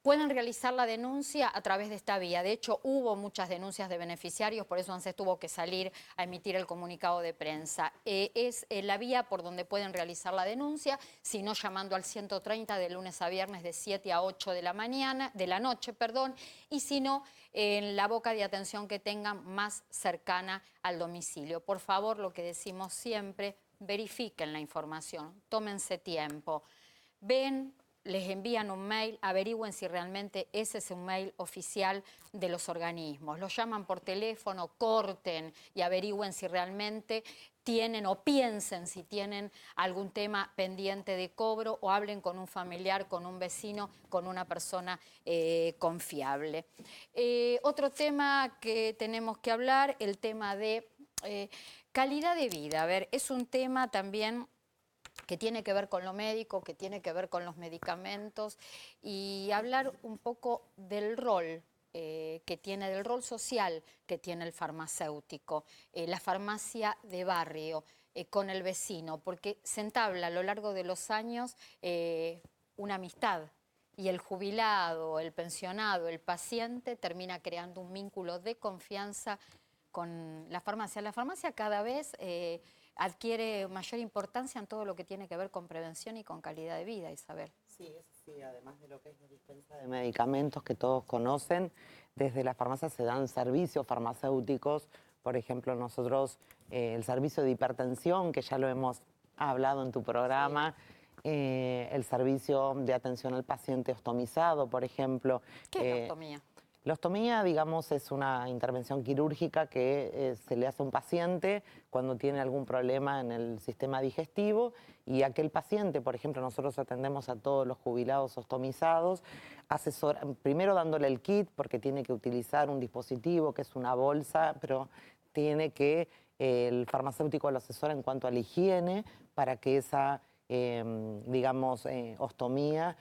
Pueden realizar la denuncia a través de esta vía. De hecho, hubo muchas denuncias de beneficiarios, por eso ANSES tuvo que salir a emitir el comunicado de prensa. Es la vía por donde pueden realizar la denuncia, si no llamando al 130 de lunes a viernes de 7 a 8 de la noche, y si no, en la boca de atención que tengan más cercana al domicilio. Por favor, lo que decimos siempre, verifiquen la información, tómense tiempo. Les envían un mail, averigüen si realmente ese es un mail oficial de los organismos. Los llaman por teléfono, corten y averigüen si realmente tienen o piensen si tienen algún tema pendiente de cobro o hablen con un familiar, con un vecino, con una persona confiable. Otro tema que tenemos que hablar, el tema de calidad de vida. A ver, es un tema también que tiene que ver con lo médico, que tiene que ver con los medicamentos, y hablar un poco del rol del rol social que tiene el farmacéutico, la farmacia de barrio, con el vecino, porque se entabla a lo largo de los años una amistad. Y el jubilado, el pensionado, el paciente termina creando un vínculo de confianza con la farmacia. La farmacia cada vez adquiere mayor importancia en todo lo que tiene que ver con prevención y con calidad de vida, Isabel. Sí, además de lo que es la dispensa de medicamentos que todos conocen, desde la farmacia se dan servicios farmacéuticos. Por ejemplo, nosotros el servicio de hipertensión, que ya lo hemos hablado en tu programa, el servicio de atención al paciente ostomizado, por ejemplo. ¿Qué es la ostomía? La ostomía, digamos, es una intervención quirúrgica que se le hace a un paciente cuando tiene algún problema en el sistema digestivo, y aquel paciente, por ejemplo, nosotros atendemos a todos los jubilados ostomizados, primero dándole el kit porque tiene que utilizar un dispositivo que es una bolsa, pero tiene que el farmacéutico lo asesora en cuanto a la higiene para que esa, digamos, ostomía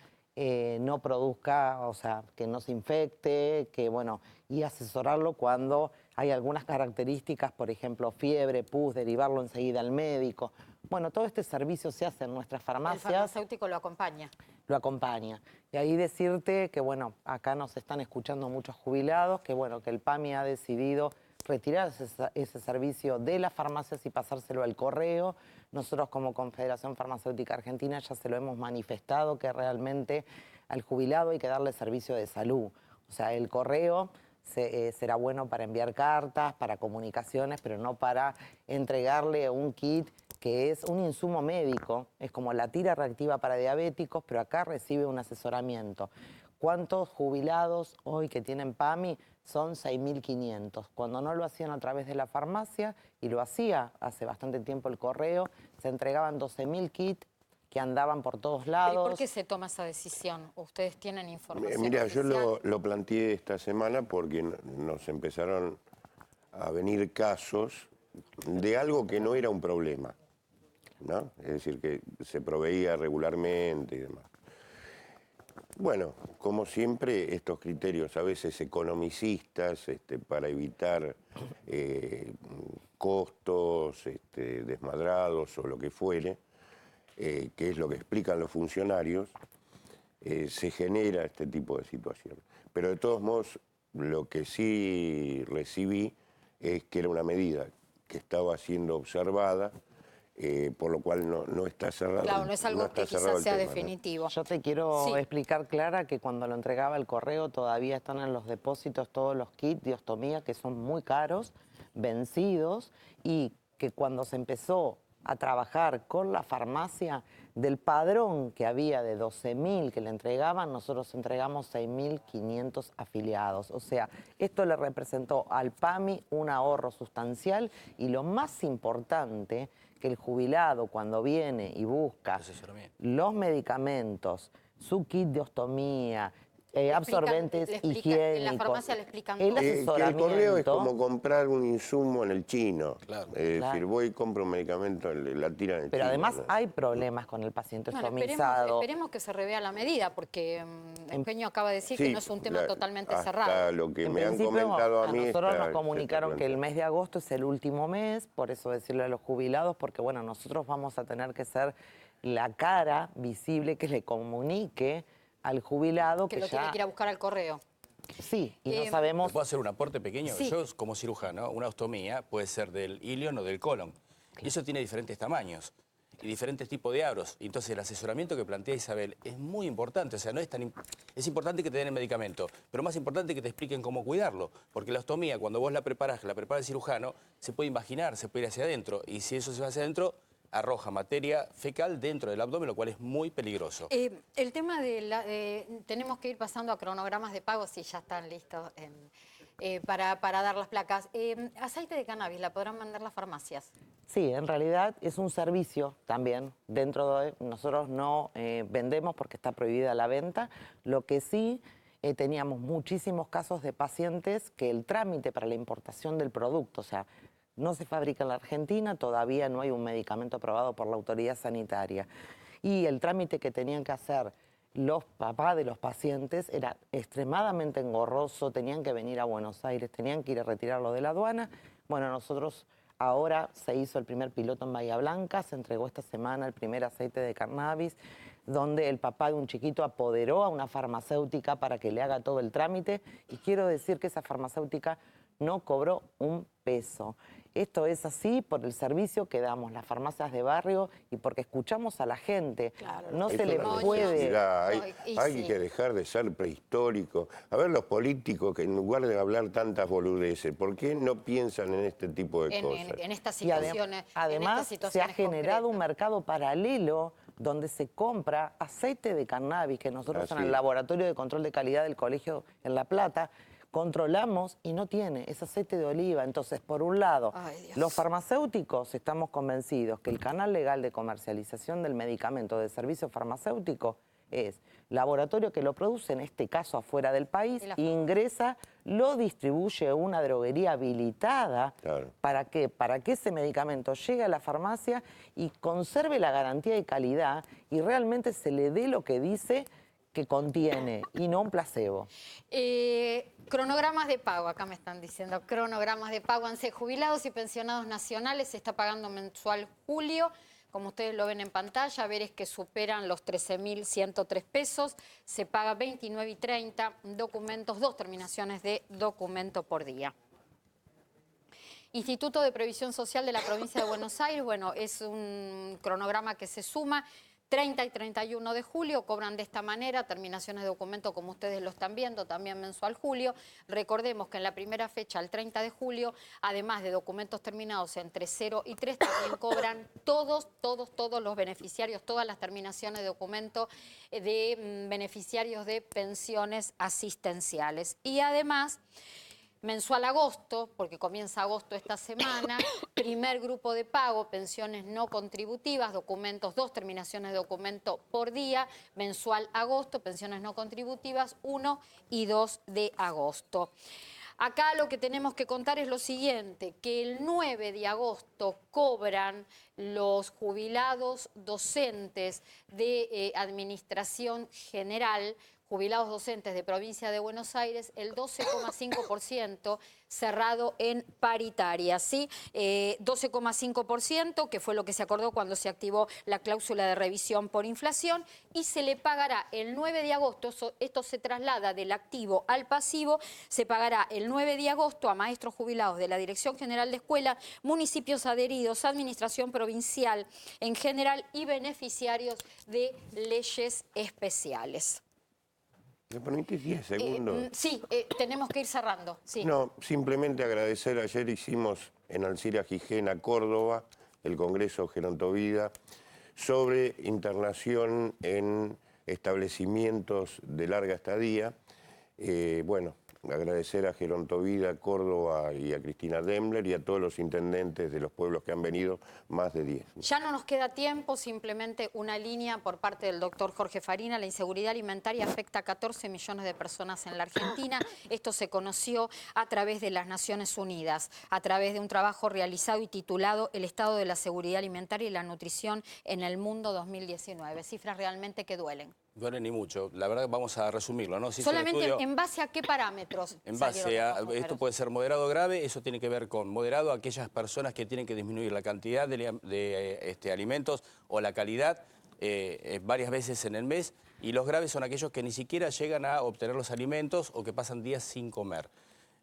no produzca, o sea, que no se infecte, que bueno, y asesorarlo cuando hay algunas características, por ejemplo, fiebre, pus, derivarlo enseguida al médico. Bueno, todo este servicio se hace en nuestras farmacias. El farmacéutico lo acompaña. Lo acompaña. Y ahí decirte que, bueno, acá nos están escuchando muchos jubilados, que bueno, que el PAMI ha decidido retirar ese servicio de las farmacias y pasárselo al correo. Nosotros como Confederación Farmacéutica Argentina ya se lo hemos manifestado, que realmente al jubilado hay que darle servicio de salud. O sea, el correo será bueno para enviar cartas, para comunicaciones, pero no para entregarle un kit que es un insumo médico, es como la tira reactiva para diabéticos, pero acá recibe un asesoramiento. ¿Cuántos jubilados hoy que tienen PAMI? Son 6.500. Cuando no lo hacían a través de la farmacia, y lo hacía hace bastante tiempo el correo, se entregaban 12.000 kits que andaban por todos lados. ¿Pero por qué se toma esa decisión? ¿Ustedes tienen información Mira, yo oficial? lo planteé esta semana porque nos empezaron a venir casos de algo que no era un problema, ¿no? Es decir, que se proveía regularmente y demás. Bueno, como siempre, estos criterios a veces economicistas para evitar costos desmadrados o lo que fuere, que es lo que explican los funcionarios, se genera este tipo de situación. Pero de todos modos, lo que sí recibí es que era una medida que estaba siendo observada, por lo cual no está cerrado. Claro, no es algo está que cerrado quizás el sea tema, ¿no? definitivo. Yo te quiero Sí. explicar, Clara, que cuando lo entregaba el correo todavía están en los depósitos todos los kits de ostomía, que son muy caros, vencidos, y que cuando se empezó a trabajar con la farmacia, del padrón que había de 12.000 que le entregaban, nosotros entregamos 6.500 afiliados. O sea, esto le representó al PAMI un ahorro sustancial, y lo más importante, que el jubilado cuando viene y busca Asesoramiento. los medicamentos, su kit de ostomía, Le absorbentes explican, higiénicos. en la farmacia le explican el todo. Que el asesoramiento. correo es como comprar un insumo en el chino. Claro. Es Claro. decir, voy y compro un medicamento, la tiran en el Pero chino, además ¿no? hay problemas con el paciente Bueno, ostomizado. esperemos que se revea la medida, porque Eugenio acaba de decir que Sí, no es un tema totalmente hasta cerrado. lo que En me han principio, comentado a mí nosotros está- nos comunicaron se está que el planteando. mes de agosto es el último mes, por eso decirle a los jubilados, porque bueno, nosotros vamos a tener que ser la cara visible que le comunique al jubilado Que que lo ya... tiene que ir a buscar al correo. Sí, y no ¿Me sabemos... ¿Puedo hacer un aporte pequeño? Sí. Yo, como cirujano, una ostomía puede ser del ilion o del colon. Y eso tiene diferentes tamaños y diferentes tipos de aros. Entonces, el asesoramiento que plantea Isabel es muy importante. O sea, no es tan... Es importante que te den el medicamento, pero más importante que te expliquen cómo cuidarlo. Porque la ostomía, cuando vos la preparás, que la prepara el cirujano, se puede imaginar, se puede ir hacia adentro. Y si eso se va hacia adentro, arroja materia fecal dentro del abdomen, lo cual es muy peligroso. El tema tenemos que ir pasando a cronogramas de pagos y ya están listos para dar las placas. Aceite de cannabis, ¿la podrán mandar las farmacias? Sí, en realidad es un servicio también. Dentro de nosotros no vendemos porque está prohibida la venta. Lo que sí teníamos muchísimos casos de pacientes que el trámite para la importación del producto, o sea, no se fabrica en la Argentina, todavía no hay un medicamento aprobado por la autoridad sanitaria. Y el trámite que tenían que hacer los papás de los pacientes era extremadamente engorroso, tenían que venir a Buenos Aires, tenían que ir a retirarlo de la aduana. Bueno, nosotros ahora se hizo el primer piloto en Bahía Blanca, se entregó esta semana el primer aceite de cannabis, donde el papá de un chiquito apoderó a una farmacéutica para que le haga todo el trámite, y quiero decir que esa farmacéutica no cobró un peso. Esto es así por el servicio que damos las farmacias de barrio y porque escuchamos a la gente. Claro, No Es se le una puede... necesidad, Y hay sí. que dejar de ser prehistórico. A ver, los políticos que en lugar de hablar tantas boludeces, ¿por qué no piensan en este tipo de cosas? En estas Y situaciones. además se ha generado un mercado paralelo donde se compra aceite de cannabis, que nosotros en Así el es. Laboratorio de Control de Calidad del Colegio en La Plata controlamos y no tiene, es aceite de oliva. Entonces, por un lado, Ay, Dios. los farmacéuticos estamos convencidos que el canal legal de comercialización del medicamento de servicio farmacéutico es laboratorio que lo produce, en este caso afuera del país, ingresa, lo distribuye una droguería habilitada. Claro. ¿Para qué? Para que ese medicamento llegue a la farmacia y conserve la garantía de calidad y realmente se le dé lo que dice que contiene y no un placebo. Cronogramas de pago, acá me están diciendo, cronogramas de pago ANSES, jubilados y pensionados nacionales, se está pagando mensual julio. Como ustedes lo ven en pantalla, veres que superan los 13.103 pesos, se paga 29.30 documentos, 2 terminaciones de documento por día. Instituto de Previsión Social de la Provincia de Buenos Aires, bueno, es un cronograma que se suma. 30 y 31 de julio cobran de esta manera, terminaciones de documento como ustedes lo están viendo, también mensual julio. Recordemos que en la primera fecha, el 30 de julio, además de documentos terminados entre 0 y 3, también cobran todos los beneficiarios, todas las terminaciones de documento de beneficiarios de pensiones asistenciales. Y además, mensual agosto, porque comienza agosto esta semana, primer grupo de pago, pensiones no contributivas, documentos, 2 terminaciones de documento por día, mensual agosto, pensiones no contributivas, 1 y 2 de agosto. Acá lo que tenemos que contar es lo siguiente, que el 9 de agosto cobran los jubilados docentes de Administración General, jubilados docentes de Provincia de Buenos Aires, el 12,5% cerrado en paritaria, ¿sí? 12,5%, que fue lo que se acordó cuando se activó la cláusula de revisión por inflación, y se le pagará el 9 de agosto, esto se traslada del activo al pasivo, se pagará el 9 de agosto a maestros jubilados de la Dirección General de Escuela, municipios adheridos, administración provincial en general y beneficiarios de leyes especiales. ¿Me permitís 10 segundos? Sí, tenemos que ir cerrando. Sí. No, simplemente agradecer. Ayer hicimos en Alcira Gijena, Córdoba, el Congreso Gerontovida, sobre internación en establecimientos de larga estadía. Bueno, agradecer a Gerontovida, Córdoba y a Cristina Dembler y a todos los intendentes de los pueblos que han venido, más de 10. Ya no nos queda tiempo, simplemente una línea por parte del doctor Jorge Farina. La inseguridad alimentaria afecta a 14 millones de personas en la Argentina. Esto se conoció a través de las Naciones Unidas, a través de un trabajo realizado y titulado El estado de la seguridad alimentaria y la nutrición en el mundo 2019. Cifras realmente que duelen. Duelen y mucho. La verdad, vamos a resumirlo, ¿no? Solamente en base a qué parámetros. En base a, esto puede ser moderado o grave, eso tiene que ver con moderado aquellas personas que tienen que disminuir la cantidad de alimentos o la calidad varias veces en el mes, y los graves son aquellos que ni siquiera llegan a obtener los alimentos o que pasan días sin comer.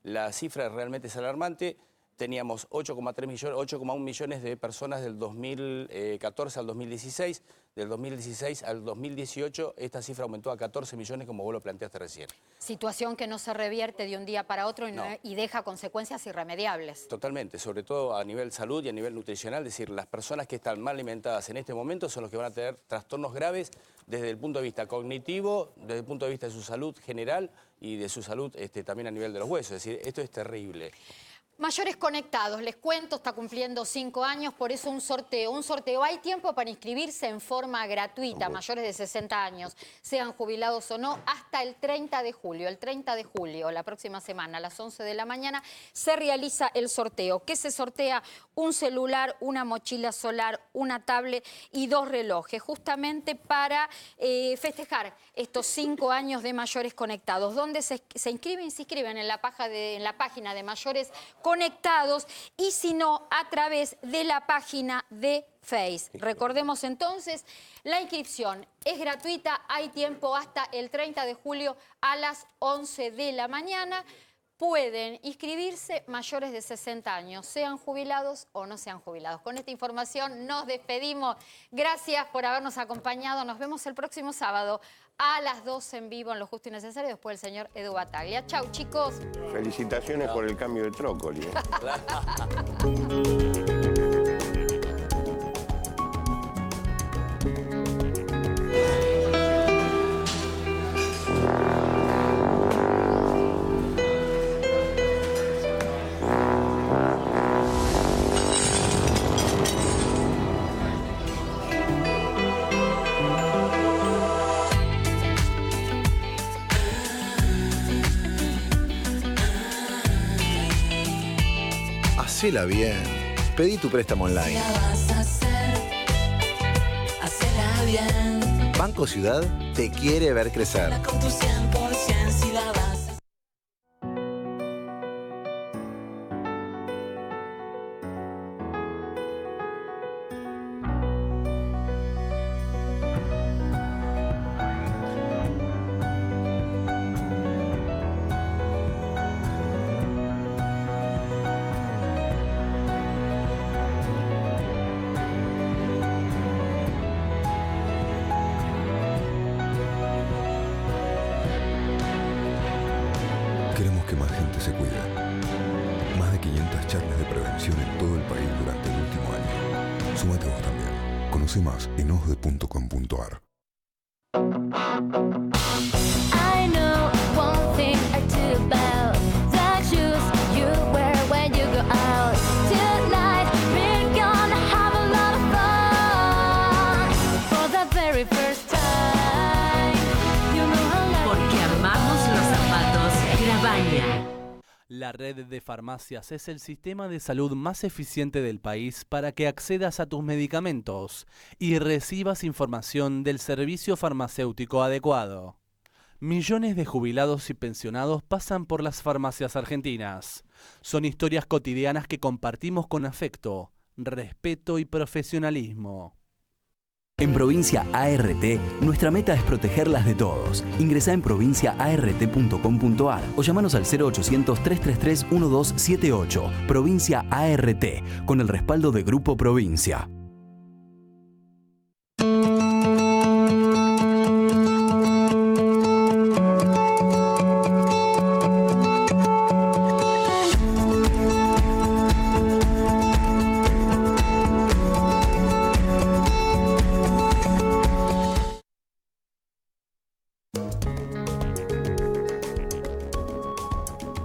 La cifra realmente es alarmante. Teníamos 8,1 millones de personas del 2014 al 2016. Del 2016 al 2018 esta cifra aumentó a 14 millones, como vos lo planteaste recién. Situación que no se revierte de un día para otro y deja consecuencias irremediables. Totalmente, sobre todo a nivel salud y a nivel nutricional. Es decir, las personas que están mal alimentadas en este momento son los que van a tener trastornos graves desde el punto de vista cognitivo, desde el punto de vista de su salud general y de su salud también a nivel de los huesos. Es decir, esto es terrible. Mayores Conectados, les cuento, está cumpliendo 5 años, por eso un sorteo. Hay tiempo para inscribirse en forma gratuita, mayores de 60 años, sean jubilados o no, hasta el 30 de julio. El 30 de julio, la próxima semana, a las 11 de la mañana, se realiza el sorteo. ¿Qué se sortea? Un celular, una mochila solar, una tablet y 2 relojes, justamente para festejar estos 5 años de Mayores Conectados. ¿Dónde se inscriben? Se inscriben en la página de Mayores Conectados, y si no, a través de la página de Face. Recordemos entonces, la inscripción es gratuita, hay tiempo hasta el 30 de julio a las 11 de la mañana. Pueden inscribirse mayores de 60 años, sean jubilados o no sean jubilados. Con esta información nos despedimos. Gracias por habernos acompañado. Nos vemos el próximo sábado a las 12 en vivo en Lo Justo y Necesario, después el señor Edu Bataglia. Chau, chicos. Felicitaciones por el cambio de trócoli. Hacela bien. Pedí tu préstamo online. Si la vas a hacer, hacela bien. Banco Ciudad te quiere ver crecer. Con tu 100%, si la vas a hacer. Queremos que más gente se cuide. Más de 500 charlas de prevención en todo el país durante el último año. Súmate vos también. Conoce más en osde.com.ar. I know one thing or two about the shoes you wear when you go out. Tonight we're gonna have a lot of fun for the very first time. You know how like Porque amamos los zapatos Grabaña. La red de farmacias es el sistema de salud más eficiente del país para que accedas a tus medicamentos y recibas información del servicio farmacéutico adecuado. Millones de jubilados y pensionados pasan por las farmacias argentinas. Son historias cotidianas que compartimos con afecto, respeto y profesionalismo. En Provincia ART, nuestra meta es protegerlas de todos. Ingresá en provinciaart.com.ar o llamanos al 0800-333-1278. Provincia ART, con el respaldo de Grupo Provincia.